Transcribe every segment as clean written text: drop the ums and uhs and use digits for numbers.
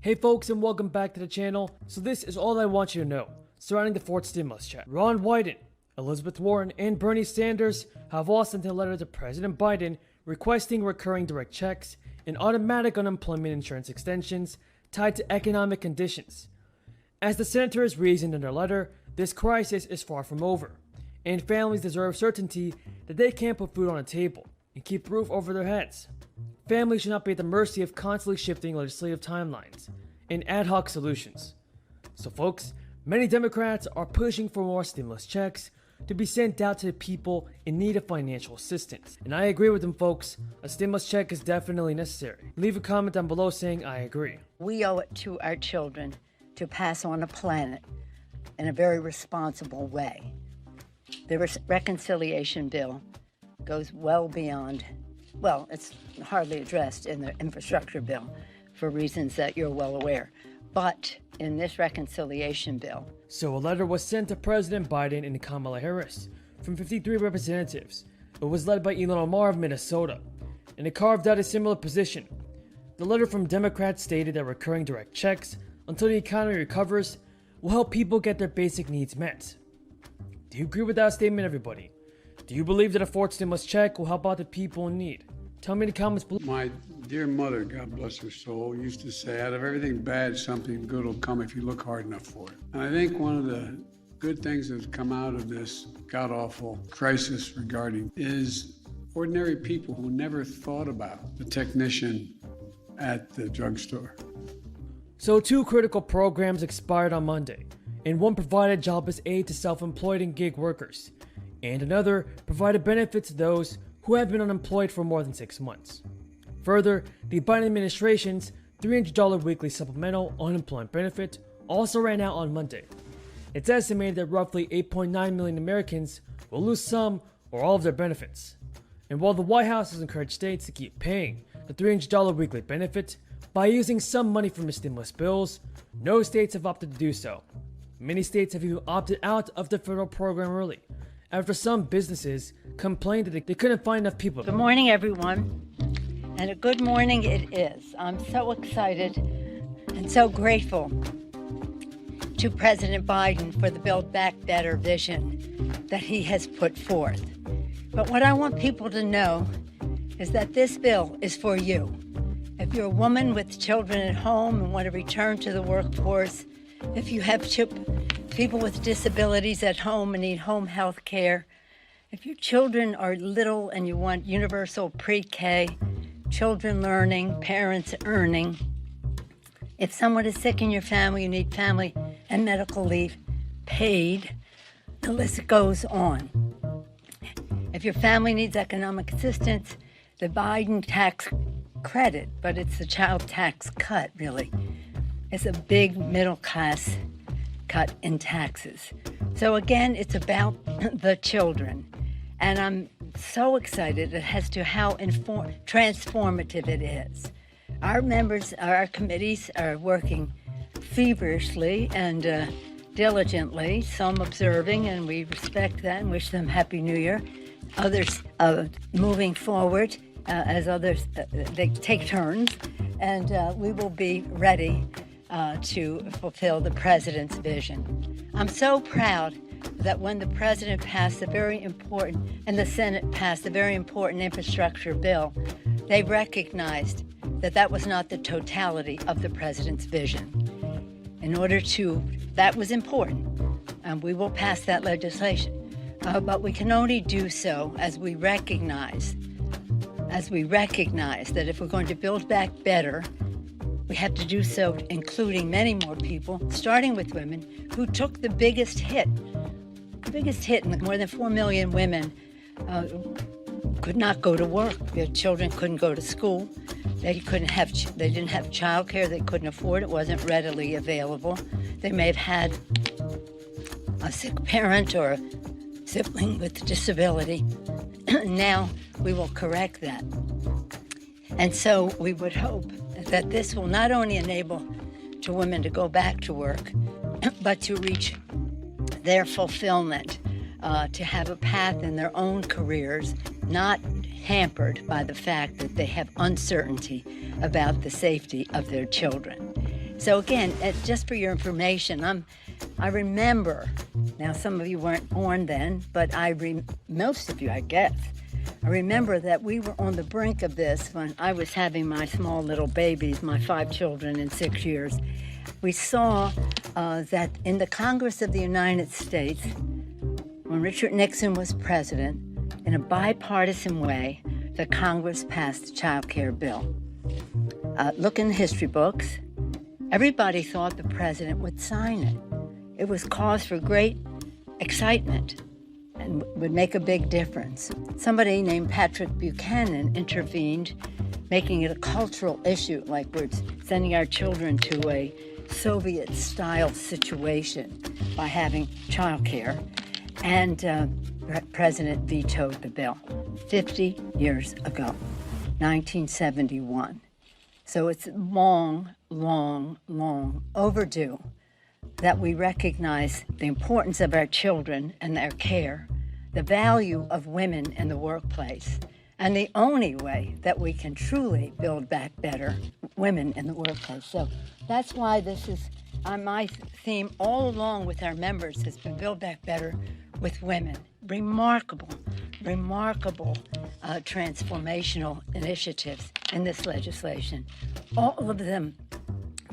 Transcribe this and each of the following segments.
Hey folks, and welcome back to the channel. So this is all I want you to know surrounding the fourth stimulus check. Ron Wyden, Elizabeth Warren, and Bernie Sanders have all sent a letter to President Biden requesting recurring direct checks and automatic unemployment insurance extensions tied to economic conditions. As the senators reasoned in their letter, this crisis is far from over, and families deserve certainty that they can put food on the table and keep a roof over their heads. Families should not be at the mercy of constantly shifting legislative timelines and ad hoc solutions. So folks, many Democrats are pushing for more stimulus checks to be sent out to the people in need of financial assistance. And I agree with them folks, a stimulus check is definitely necessary. Leave a comment down below saying I agree. We owe it to our children to pass on a planet in a very responsible way. The reconciliation bill goes well beyond, well, it's hardly addressed in the infrastructure bill for reasons that you're well aware. But in this reconciliation bill. So a letter was sent to President Biden and Kamala Harris from 53 representatives. It was led by Ilhan Omar of Minnesota, and it carved out a similar position. The letter from Democrats stated that recurring direct checks until the economy recovers will help people get their basic needs met. Do you agree with that statement, everybody? Do you believe that a fourth stimulus check will help out the people in need? Tell me in the comments below. My dear mother, God bless her soul, used to say, out of everything bad, something good will come if you look hard enough for it. And I think one of the good things that's come out of this god-awful crisis regarding is ordinary people who never thought about the technician at the drugstore. So two critical programs expired on Monday, and one provided jobless aid to self-employed and gig workers, and another provided benefits to those who have been unemployed for more than 6 months. Further, the Biden administration's $300 weekly supplemental unemployment benefit also ran out on Monday. It's estimated that roughly 8.9 million Americans will lose some or all of their benefits. And while the White House has encouraged states to keep paying the $300 weekly benefit by using some money from the stimulus bills, no states have opted to do so. Many states have even opted out of the federal program early, after some businesses complained that they couldn't find enough people. Good morning, everyone, and a good morning it is. I'm so excited and so grateful to President Biden for the Build Back Better vision that he has put forth. But what I want people to know is that this bill is for you. If you're a woman with children at home and want to return to the workforce, if you have people with disabilities at home and need home health care, if your children are little and you want universal pre-K, children learning, parents earning, if someone is sick in your family, you need family and medical leave paid, the list goes on. If your family needs economic assistance, the Biden tax credit, but it's the child tax cut, really. It's a big middle class cut in taxes. So again, it's about the children. And I'm so excited as to how transformative it is. Our members, our committees are working feverishly and diligently, some observing, and we respect that and wish them Happy New Year. Others moving forward as others, they take turns, and we will be ready to fulfill the president's vision. I'm so proud that when the president passed the very important, and the Senate passed the very important infrastructure bill, they recognized that that was not the totality of the president's vision. That was important, and we will pass that legislation. But we can only do so as we recognize that if we're going to build back better, we have to do so including many more people, starting with women, who took the biggest hit. The biggest hit, and more than 4 million women could not go to work. Their children couldn't go to school. They didn't have childcare. They couldn't afford it. Wasn't readily available. They may have had a sick parent or a sibling with a disability. Now we will correct that. And so we would hope that this will not only enable women to go back to work, but to reach their fulfillment, to have a path in their own careers, not hampered by the fact that they have uncertainty about the safety of their children. So again, just for your information, I remember, now some of you weren't born then, but most of you, I guess, I remember that we were on the brink of this when I was having my small little babies, my 5 children in 6 years. We saw that in the Congress of the United States, when Richard Nixon was president, in a bipartisan way, the Congress passed the child care bill. Look in the history books. Everybody thought the president would sign it. It was cause for great excitement and would make a big difference. Somebody named Patrick Buchanan intervened, making it a cultural issue, like we're sending our children to a Soviet-style situation by having child care. And the president vetoed the bill 50 years ago, 1971. So it's long, long, long overdue that we recognize the importance of our children and their care, the value of women in the workplace, and the only way that we can truly build back better women in the workplace. So that's why this is my theme all along with our members has been Build Back Better with Women. Remarkable transformational initiatives in this legislation. All of them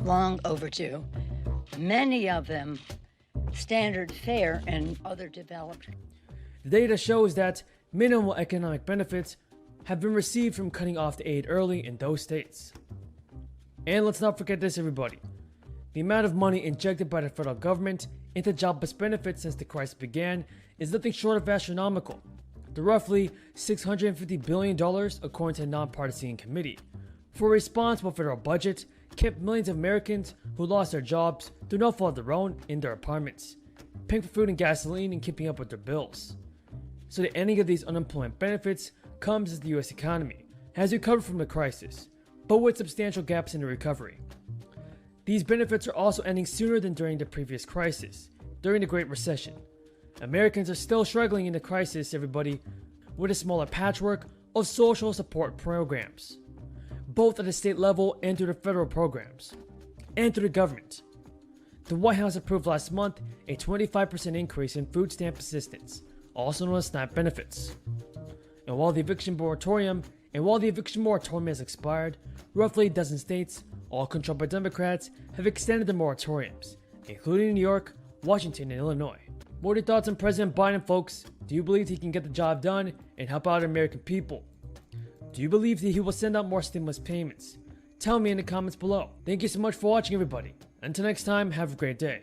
long overdue. Many of them standard fare in other developed. The data shows that minimal economic benefits have been received from cutting off the aid early in those states. And let's not forget this, everybody. The amount of money injected by the federal government into jobless benefits since the crisis began is nothing short of astronomical. The roughly $650 billion, according to a nonpartisan committee, for a responsible federal budget, kept millions of Americans who lost their jobs through no fault of their own in their apartments, paying for food and gasoline and keeping up with their bills. So the ending of these unemployment benefits comes as the US economy has recovered from the crisis, but with substantial gaps in the recovery. These benefits are also ending sooner than during the previous crisis, during the Great Recession. Americans are still struggling in the crisis, everybody, with a smaller patchwork of social support programs, both at the state level and through the federal programs, and through the government. The White House approved last month a 25% increase in food stamp assistance, also known as SNAP benefits. And while the eviction moratorium has expired, roughly a dozen states, all controlled by Democrats, have extended the moratoriums, including New York, Washington, and Illinois. What are your thoughts on President Biden, folks? Do you believe he can get the job done and help out American people? Do you believe that he will send out more stimulus payments? Tell me in the comments below. Thank you so much for watching, everybody. Until next time, have a great day.